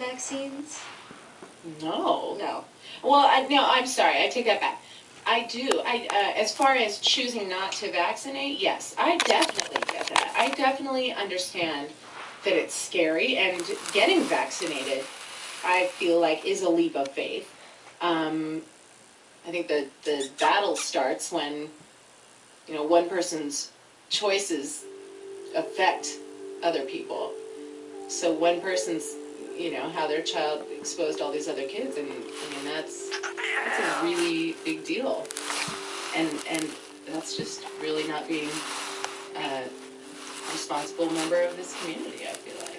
vaccines? No. No. Well, no, I'm sorry. I take that back. I do. As far as choosing not to vaccinate, yes, I definitely get that. I definitely understand that it's scary, and getting vaccinated, I feel like, is a leap of faith. I think the battle starts when, one person's choices affect other people. So one person's, how their child exposed all these other kids, and that's a really big deal. And that's just really not being a responsible member of this community, I feel like.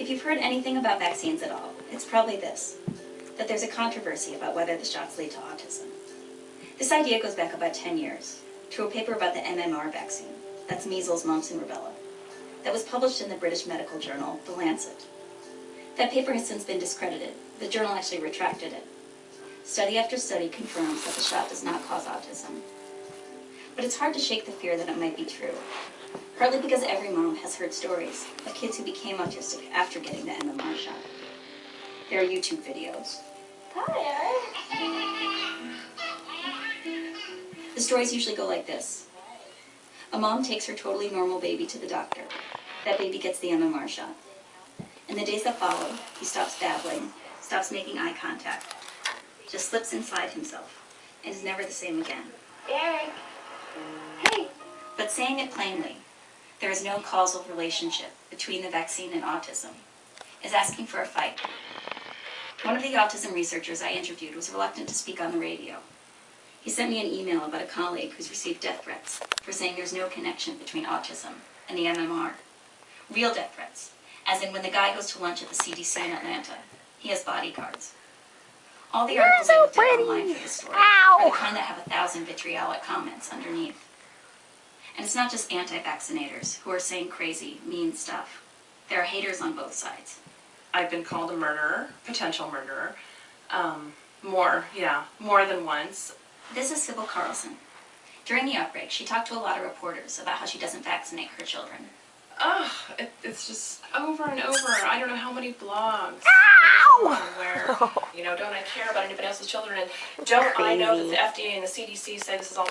If you've heard anything about vaccines at all, it's probably this, that there's a controversy about whether the shots lead to autism. This idea goes back about 10 years, to a paper about the MMR vaccine, that's measles, mumps, and rubella, that was published in the British medical journal, The Lancet. That paper has since been discredited. The journal actually retracted it. Study after study confirms that the shot does not cause autism. But it's hard to shake the fear that it might be true, partly because every mom has heard stories of kids who became autistic after getting the MMR shot. There are YouTube videos. The stories usually go like this. A mom takes her totally normal baby to the doctor. That baby gets the MMR shot. In the days that follow, he stops babbling, stops making eye contact, just slips inside himself, and is never the same again. Derek. Hey! But saying it plainly, there is no causal relationship between the vaccine and autism, is asking for a fight. One of the autism researchers I interviewed was reluctant to speak on the radio. He sent me an email about a colleague who's received death threats for saying there's no connection between autism and the MMR. Real death threats, as in when the guy goes to lunch at the CDC in Atlanta, he has bodyguards. All the articles I looked at online for this story are the kind that have 1,000 vitriolic comments underneath. And it's not just anti-vaccinators who are saying crazy, mean stuff. There are haters on both sides. I've been called a murderer, potential murderer, more than once. This is Sybil Carlson. During the outbreak, she talked to a lot of reporters about how she doesn't vaccinate her children. It's just over and over. I don't know how many blogs where, don't I care about anybody else's children, and don't I know that the FDA and the CDC say this is all